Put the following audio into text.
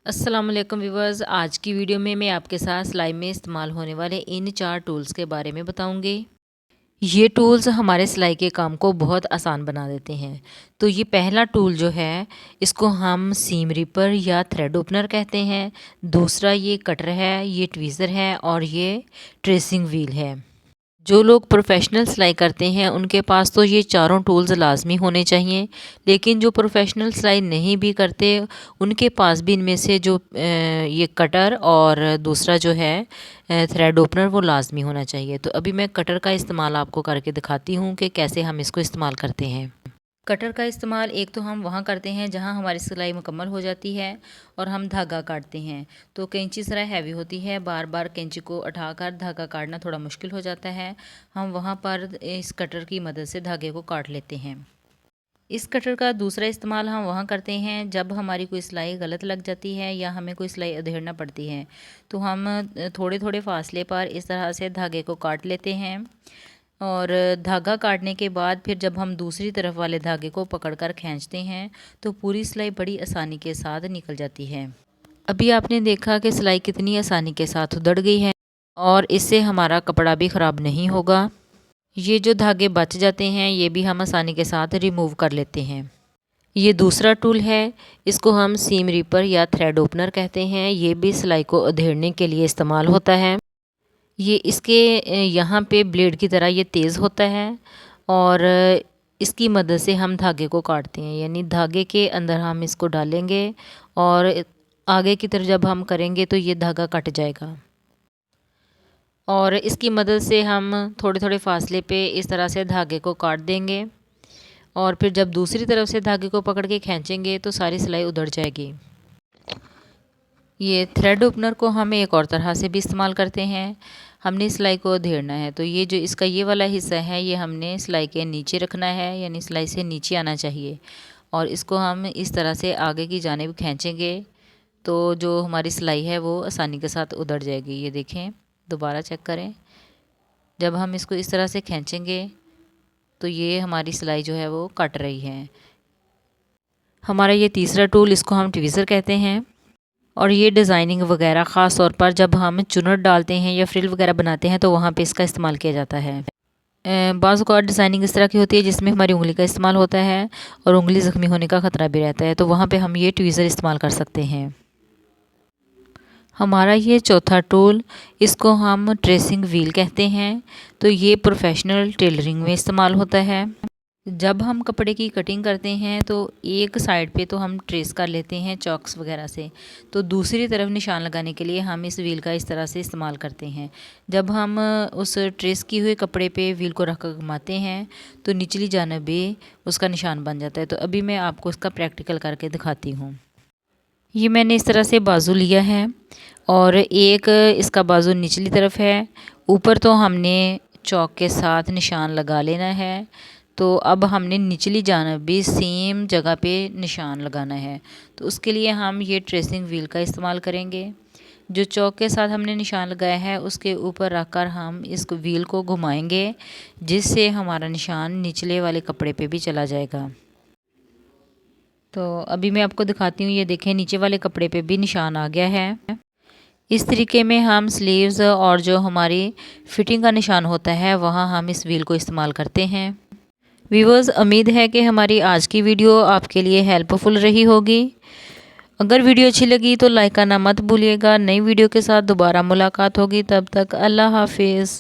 अस्सलाम वालेकुम व्यूवर्स। आज की वीडियो में मैं आपके साथ सिलाई में इस्तेमाल होने वाले इन 4 टूल्स के बारे में बताऊंगी। ये टूल्स हमारे सिलाई के काम को बहुत आसान बना देते हैं। तो ये पहला टूल जो है, इसको हम सीम रिपर या थ्रेड ओपनर कहते हैं। दूसरा ये कटर है, ये ट्वीज़र है और ये ट्रेसिंग व्हील है। जो लोग प्रोफेशनल सिलाई करते हैं उनके पास तो ये चारों टूल्स लाजमी होने चाहिए, लेकिन जो प्रोफेशनल सिलाई नहीं भी करते उनके पास भी इनमें से जो ये कटर और दूसरा जो है थ्रेड ओपनर वो लाजमी होना चाहिए। तो अभी मैं कटर का इस्तेमाल आपको करके दिखाती हूँ कि कैसे हम इसको इस्तेमाल करते हैं। कटर का इस्तेमाल एक तो हम वहाँ करते हैं जहाँ हमारी सिलाई मुकम्मल हो जाती है और हम धागा काटते हैं। तो कैंची ज़रा हैवी होती है, बार बार कैंची को उठाकर धागा काटना थोड़ा मुश्किल हो जाता है। हम वहाँ पर इस कटर की मदद से धागे को काट लेते हैं। इस कटर का दूसरा इस्तेमाल हम वहाँ करते हैं जब हमारी कोई सिलाई गलत लग जाती है या हमें कोई सिलाई अधेड़ना पड़ती है। तो हम थोड़े थोड़े फासले पर इस तरह से धागे को काट लेते हैं और धागा काटने के बाद फिर जब हम दूसरी तरफ वाले धागे को पकड़कर खींचते हैं तो पूरी सिलाई बड़ी आसानी के साथ निकल जाती है। अभी आपने देखा कि सिलाई कितनी आसानी के साथ उधड़ गई है और इससे हमारा कपड़ा भी ख़राब नहीं होगा। ये जो धागे बच जाते हैं ये भी हम आसानी के साथ रिमूव कर लेते हैं। ये दूसरा टूल है, इसको हम सीम रिपर या थ्रेड ओपनर कहते हैं। ये भी सिलाई को अधेड़ने के लिए इस्तेमाल होता है। ये इसके यहाँ पे ब्लेड की तरह ये तेज़ होता है और इसकी मदद से हम धागे को काटते हैं, यानी धागे के अंदर हम इसको डालेंगे और आगे की तरफ जब हम करेंगे तो ये धागा कट जाएगा। और इसकी मदद से हम थोड़े थोड़े फासले पे इस तरह से धागे को काट देंगे और फिर जब दूसरी तरफ से धागे को पकड़ के खींचेंगे तो सारी सिलाई उधड़ जाएगी। ये थ्रेड ओपनर को हम एक और तरह से भी इस्तेमाल करते हैं। हमने सिलाई को अधेड़ना है तो ये जो इसका ये वाला हिस्सा है ये हमने सिलाई के नीचे रखना है, यानी सिलाई से नीचे आना चाहिए और इसको हम इस तरह से आगे की जानिब खींचेंगे तो जो हमारी सिलाई है वो आसानी के साथ उधड़ जाएगी। ये देखें, दोबारा चेक करें। जब हम इसको इस तरह से खींचेंगे तो ये हमारी सिलाई जो है वो कट रही है। हमारा ये तीसरा टूल, इसको हम ट्वीज़र कहते हैं और ये डिज़ाइनिंग वगैरह ख़ास तौर पर जब हम चुनर डालते हैं या फ्रिल वगैरह बनाते हैं तो वहाँ पे इसका इस्तेमाल किया जाता है। बाज़ औक़ात डिज़ाइनिंग इस तरह की होती है जिसमें हमारी उंगली का इस्तेमाल होता है और उंगली ज़ख्मी होने का ख़तरा भी रहता है, तो वहाँ पे हम ये ट्वीज़र इस्तेमाल कर सकते हैं। हमारा ये चौथा टूल, इसको हम ट्रेसिंग व्हील कहते हैं। तो ये प्रोफेशनल टेलरिंग में इस्तेमाल होता है। जब हम कपड़े की कटिंग करते हैं तो एक साइड पे तो हम ट्रेस कर लेते हैं चॉक्स वगैरह से, तो दूसरी तरफ निशान लगाने के लिए हम इस व्हील का इस तरह से इस्तेमाल करते हैं। जब हम उस ट्रेस किए हुए कपड़े पे व्हील को रख कर घुमाते हैं तो निचली जानब भी उसका निशान बन जाता है। तो अभी मैं आपको इसका प्रैक्टिकल करके दिखाती हूँ। ये मैंने इस तरह से बाजू लिया है और एक इसका बाजू निचली तरफ है, ऊपर तो हमने चौक के साथ निशान लगा लेना है। तो अब हमने निचली जानब भी सेम जगह पे निशान लगाना है, तो उसके लिए हम ये ट्रेसिंग व्हील का इस्तेमाल करेंगे। जो चौक के साथ हमने निशान लगाया है उसके ऊपर रखकर हम इस व्हील को घुमाएंगे जिससे हमारा निशान निचले वाले कपड़े पे भी चला जाएगा। तो अभी मैं आपको दिखाती हूँ, ये देखें नीचे वाले कपड़े पे भी निशान आ गया है। इस तरीके में हम स्लीव्स और जो हमारी फिटिंग का निशान होता है वहाँ हम इस व्हील को इस्तेमाल करते हैं। व्यूअर्स, उम्मीद है कि हमारी आज की वीडियो आपके लिए हेल्पफुल रही होगी। अगर वीडियो अच्छी लगी तो लाइक करना मत भूलिएगा। नई वीडियो के साथ दोबारा मुलाकात होगी, तब तक अल्लाह हाफिज़।